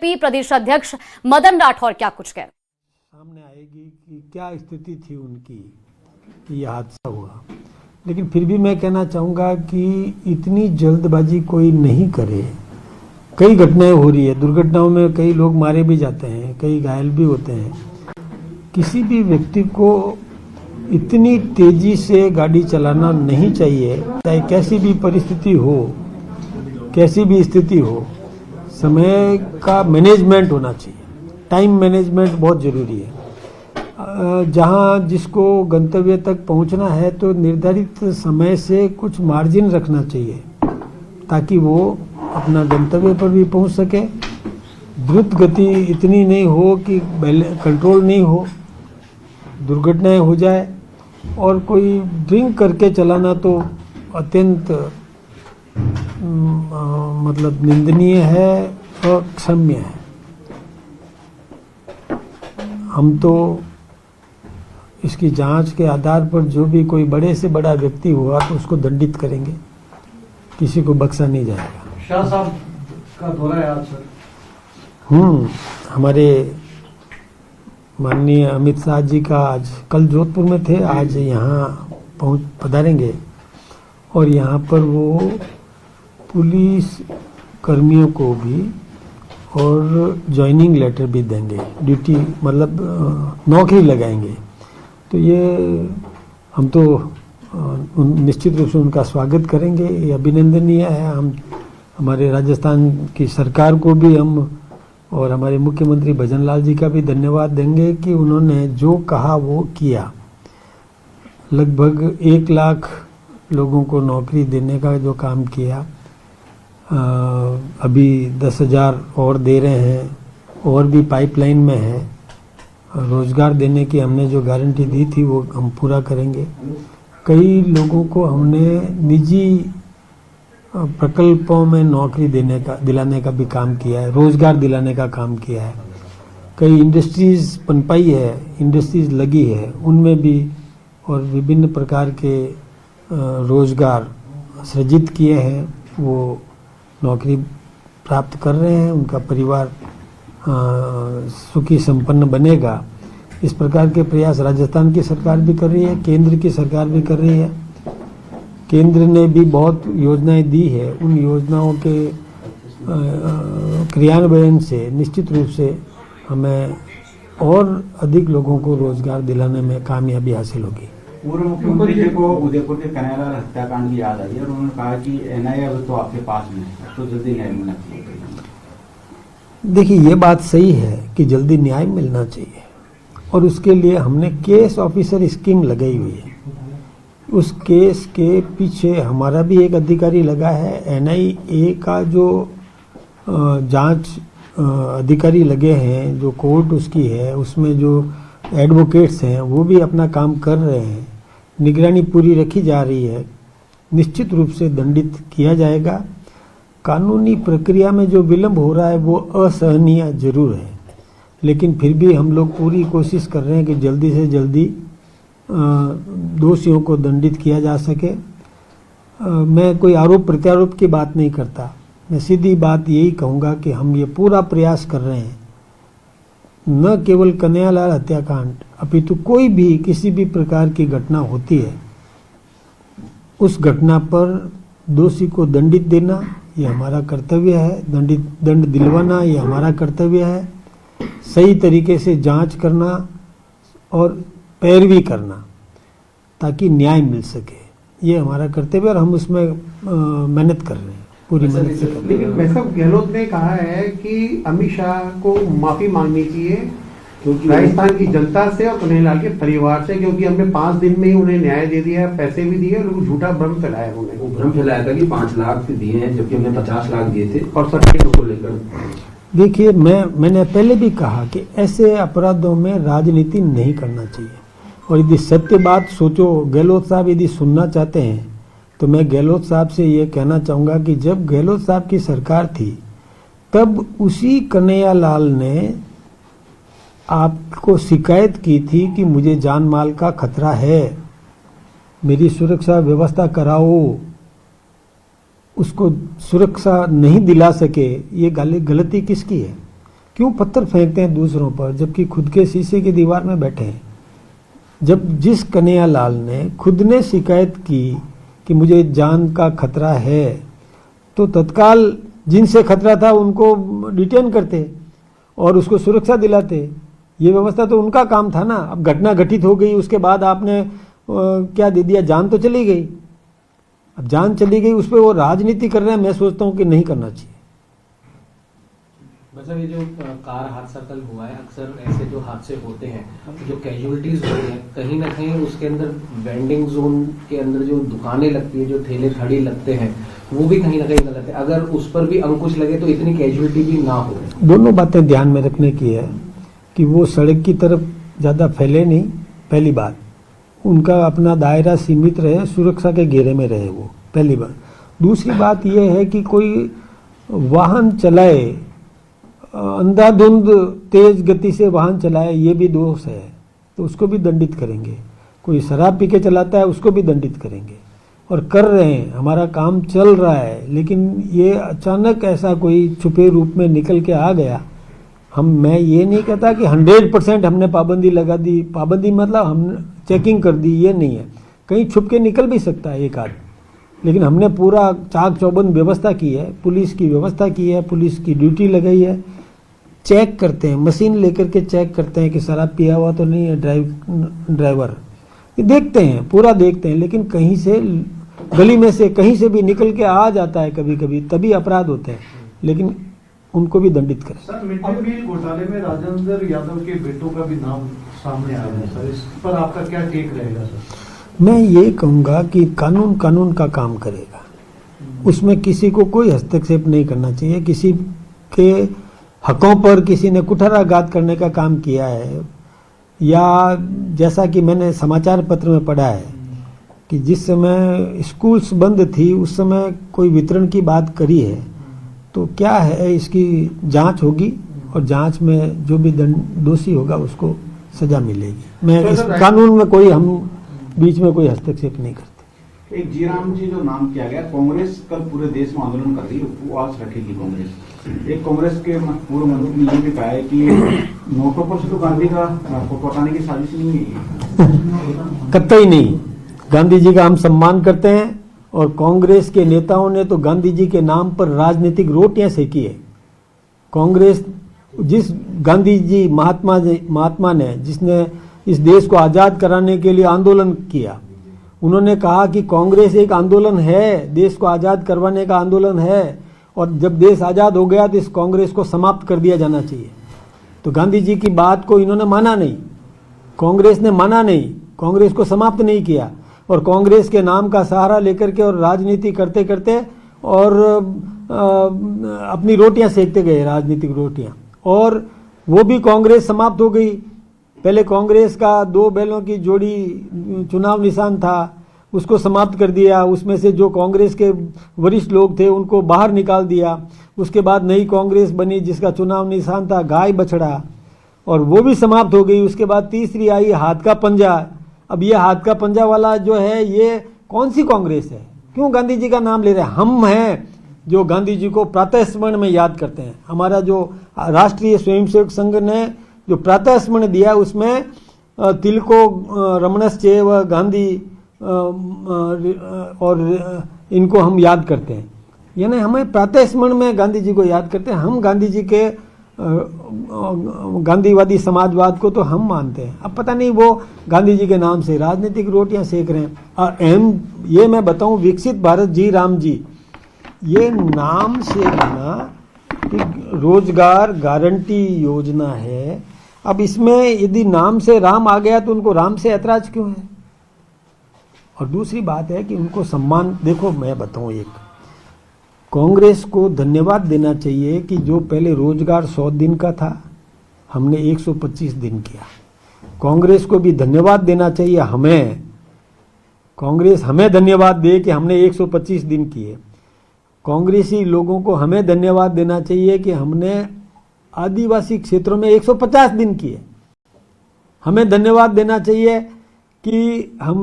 प्रदेश अध्यक्ष मदन राठौर क्या कुछ कह सामने आएगी कि क्या स्थिति थी उनकी कि यह हादसा हुआ। लेकिन फिर भी मैं कहना चाहूँगा कि इतनी जल्दबाजी कोई नहीं करे। कई घटनाएं हो रही है, दुर्घटनाओं में कई लोग मारे भी जाते हैं, कई घायल भी होते हैं। किसी भी व्यक्ति को इतनी तेजी से गाड़ी चलाना नहीं चाहिए, चाहे कैसी भी परिस्थिति हो, कैसी भी स्थिति हो। समय का मैनेजमेंट होना चाहिए, टाइम मैनेजमेंट बहुत ज़रूरी है। जहाँ जिसको गंतव्य तक पहुँचना है तो निर्धारित समय से कुछ मार्जिन रखना चाहिए ताकि वो अपना गंतव्य पर भी पहुँच सके। द्रुत गति इतनी नहीं हो कि कंट्रोल नहीं हो, दुर्घटनाएं हो जाए। और कोई ड्रिंक करके चलाना तो अत्यंत मतलब निंदनीय है और क्षम्य है। हम तो इसकी जांच के आधार पर जो भी कोई बड़े से बड़ा व्यक्ति हुआ तो उसको दंडित करेंगे, किसी को बख्शा नहीं जाएगा। शाह साहब का दौरा है आज सर। हमारे माननीय अमित शाह जी का आज कल जोधपुर में थे, आज यहाँ पधारेंगे और यहाँ पर वो पुलिस कर्मियों को भी और ज्वाइनिंग लेटर भी देंगे, ड्यूटी मतलब नौकरी लगाएंगे। तो ये हम तो निश्चित रूप से उनका स्वागत करेंगे, ये अभिनंदनीय है। हम हमारे राजस्थान की सरकार को भी हम और हमारे मुख्यमंत्री भजन लाल जी का भी धन्यवाद देंगे कि उन्होंने जो कहा वो किया। लगभग 1 लाख लोगों को नौकरी देने का जो काम किया, अभी 10,000 और दे रहे हैं और भी पाइपलाइन में है। रोजगार देने की हमने जो गारंटी दी थी वो हम पूरा करेंगे। कई लोगों को हमने निजी प्रकल्पों में नौकरी दिलाने का भी काम किया है, रोजगार दिलाने का काम किया है। कई इंडस्ट्रीज पनपाई है, इंडस्ट्रीज लगी है, उनमें भी और विभिन्न प्रकार के रोजगार सृजित किए हैं। वो नौकरी प्राप्त कर रहे हैं, उनका परिवार सुखी संपन्न बनेगा। इस प्रकार के प्रयास राजस्थान की सरकार भी कर रही है, केंद्र की सरकार भी कर रही है। केंद्र ने भी बहुत योजनाएं दी है, उन योजनाओं के क्रियान्वयन से निश्चित रूप से हमें और अधिक लोगों को रोजगार दिलाने में कामयाबी हासिल होगी। पूर्व मुख्यमंत्री जी को उदयपुर के कन्हैयालाल हत्याकांड की याद आई और उन्होंने कहा कि एनआईए अब तो आपके पास में है, तो जल्दी न्याय मिलना चाहिए। देखिए, ये बात सही है कि जल्दी न्याय मिलना चाहिए और उसके लिए हमने केस ऑफिसर स्कीम लगाई हुई है। उस केस के पीछे हमारा भी एक अधिकारी लगा है, एनआईए का जो जांच अधिकारी लगे हैं, जो कोर्ट उसकी है, उसमें जो एडवोकेट्स हैं वो भी अपना काम कर रहे हैं। निगरानी पूरी रखी जा रही है, निश्चित रूप से दंडित किया जाएगा। कानूनी प्रक्रिया में जो विलंब हो रहा है वो असहनीय जरूर है, लेकिन फिर भी हम लोग पूरी कोशिश कर रहे हैं कि जल्दी से जल्दी दोषियों को दंडित किया जा सके। मैं कोई आरोप प्रत्यारोप की बात नहीं करता, मैं सीधी बात यही कहूँगा कि हम ये पूरा प्रयास कर रहे हैं, न केवल कन्हैयालाल हत्याकांड अपितु कोई भी किसी भी प्रकार की घटना होती है, उस घटना पर दोषी को दंडित देना ये हमारा कर्तव्य है, दंड दिलवाना ये हमारा कर्तव्य है। सही तरीके से जांच करना और पैरवी करना ताकि न्याय मिल सके, ये हमारा कर्तव्य और हम उसमें मेहनत कर रहे हैं, पूरी मेहनत से कर रहे हैं। लेकिन वैसा गहलोत ने कहा है कि अमित शाह को माफी मांगनी चाहिए राजस्थान की जनता से और कन्हैयालाल के परिवार से, क्योंकि हमने 5 दिन में ही उन्हें न्याय दे दिया, पैसे भी दिए और झूठा भ्रम फैलाया उन्होंने। वो भ्रम फैलाया था कि 5 लाख दिए हैं जबकि हमने 50 लाख दिए थे और सर्टिफिकेट को लेकर। देखिए, मैंने पहले भी कहा कि ऐसे अपराधों में राजनीति नहीं करना चाहिए। और यदि सत्य बात सोचो, गहलोत साहब यदि सुनना चाहते हैं तो मैं गहलोत साहब से ये कहना चाहूँगा कि जब गहलोत साहब की सरकार थी तब उसी कन्हैयालाल ने आपको शिकायत की थी कि मुझे जान माल का खतरा है, मेरी सुरक्षा व्यवस्था कराओ। उसको सुरक्षा नहीं दिला सके, ये गलती किसकी है? क्यों पत्थर फेंकते हैं दूसरों पर जबकि खुद के शीशे की दीवार में बैठे हैं। जब जिस कन्हैया लाल ने खुद ने शिकायत की कि मुझे जान का खतरा है, तो तत्काल जिनसे खतरा था उनको डिटेन करते और उसको सुरक्षा दिलाते। ये व्यवस्था तो उनका काम था ना। अब घटना घटित हो गई, उसके बाद आपने क्या दे दिया, जान तो चली गई। अब जान चली गई, उस पर वो राजनीति कर रहे हैं, मैं सोचता हूँ कि नहीं करना चाहिए। मतलब ये जो कार हादसा कल हुआ है, अक्सर ऐसे जो हादसे होते हैं, जो कैजुअलिटीज होती हैं, कहीं ना कहीं उसके अंदर वेंडिंग जोन के अंदर जो दुकानें लगती है, जो ठेले खड़ी लगते हैं, वो भी कहीं ना कहीं गलत है। अगर उस पर भी अंकुश लगे तो इतनी कैजुअलिटी भी ना हो। दोनों बातें ध्यान में रखने की है कि वो सड़क की तरफ ज़्यादा फैले नहीं, पहली बात। उनका अपना दायरा सीमित रहे, सुरक्षा के घेरे में रहे, वो पहली बात। दूसरी बात यह है कि कोई वाहन चलाए, अंधाधुंध तेज गति से वाहन चलाए, ये भी दोष है, तो उसको भी दंडित करेंगे। कोई शराब पी के चलाता है, उसको भी दंडित करेंगे। और कर रहे हैं, हमारा काम चल रहा है, लेकिन ये अचानक ऐसा कोई छुपे रूप में निकल के आ गया। मैं ये नहीं कहता कि 100% हमने पाबंदी लगा दी, पाबंदी मतलब हमने चेकिंग कर दी, ये नहीं है। कहीं छुप के निकल भी सकता है एक आध, लेकिन हमने पूरा चाक चौबंद व्यवस्था की है, पुलिस की व्यवस्था की है, पुलिस की ड्यूटी लगाई है। चेक करते हैं, मशीन लेकर के चेक करते हैं कि शराब पिया हुआ तो नहीं है ड्राइवर, ये देखते हैं, पूरा देखते हैं। लेकिन कहीं से गली में से कहीं से भी निकल के आ जाता है कभी कभी, तभी अपराध होते हैं, लेकिन उनको भी दंडित करें। सर, मिड डे मील घोटाले में राजेंद्र यादव के बेटों का भी नाम सामने आया है सर, इस पर आपका क्या टेक रहेगा सर? मैं ये कहूँगा कि कानून का काम करेगा, उसमें किसी को कोई हस्तक्षेप नहीं करना चाहिए। किसी के हकों पर किसी ने कुठाराघात करने का काम किया है, या जैसा कि मैंने समाचार पत्र में पढ़ा है कि जिस समय स्कूल्स बंद थी उस समय कोई वितरण की बात करी है, तो क्या है, इसकी जांच होगी और जांच में जो भी दोषी होगा उसको सजा मिलेगी। मैं इस कानून में कोई, हम बीच में कोई हस्तक्षेप नहीं करते। एक जी राम जी जो नाम किया गया, कांग्रेस कल पूरे देश में आंदोलन कर रही है, उपवास रखेगी कांग्रेस। एक कांग्रेस के पूर्व मंत्री ने ये भी कहा है कि नोटों पर से तो गांधी का फोटो हटाने की साजिश नहीं है। कतई नहीं, गांधी जी का हम सम्मान करते हैं और कांग्रेस के नेताओं ने तो गांधी जी के नाम पर राजनीतिक रोटियां सेकी है। कांग्रेस, जिस गांधी जी महात्मा ने, जिसने इस देश को आज़ाद कराने के लिए आंदोलन किया, उन्होंने कहा कि कांग्रेस एक आंदोलन है, देश को आज़ाद करवाने का आंदोलन है, और जब देश आज़ाद हो गया तो इस कांग्रेस को समाप्त कर दिया जाना चाहिए। तो गांधी जी की बात को इन्होंने माना नहीं, कांग्रेस ने माना नहीं, कांग्रेस को समाप्त नहीं किया, और कांग्रेस के नाम का सहारा लेकर के और राजनीति करते करते और अपनी रोटियां सेकते गए, राजनीतिक रोटियां, और वो भी कांग्रेस समाप्त हो गई। पहले कांग्रेस का 2 बैलों की जोड़ी चुनाव निशान था, उसको समाप्त कर दिया। उसमें से जो कांग्रेस के वरिष्ठ लोग थे उनको बाहर निकाल दिया। उसके बाद नई कांग्रेस बनी जिसका चुनाव निशान था गाय बछड़ा, और वो भी समाप्त हो गई। उसके बाद तीसरी आई हाथ का पंजा। अब ये हाथ का पंजा वाला जो है, ये कौन सी कांग्रेस है? क्यों गांधी जी का नाम ले रहे हैं? हम हैं जो गांधी जी को प्रातः स्मरण में याद करते हैं। हमारा जो राष्ट्रीय स्वयंसेवक संघ ने जो प्रातः स्मरण दिया, उसमें तिलको रमणश्चैव गांधी और इनको हम याद करते हैं, यानी हमें प्रातः स्मरण में गांधी जी को याद करते हैं। हम गांधी जी के गांधीवादी समाजवाद को तो हम मानते हैं। अब पता नहीं वो गांधी जी के नाम से राजनीतिक रोटियां सेक रहे हैं। और ये मैं बताऊं, विकसित भारत जी राम जी, ये नाम से लेना कि रोजगार गारंटी योजना है। अब इसमें यदि नाम से राम आ गया तो उनको राम से ऐतराज क्यों है? और दूसरी बात है कि उनको सम्मान, देखो मैं बताऊं, एक कांग्रेस को धन्यवाद देना चाहिए कि जो पहले रोजगार 100 दिन का था, हमने 125 दिन किया। कांग्रेस को भी धन्यवाद देना चाहिए, हमें, कांग्रेस हमें धन्यवाद दे कि हमने 125 दिन किए। कांग्रेसी लोगों को हमें धन्यवाद देना चाहिए कि हमने आदिवासी क्षेत्रों में 150 दिन किए। हमें धन्यवाद देना चाहिए कि हम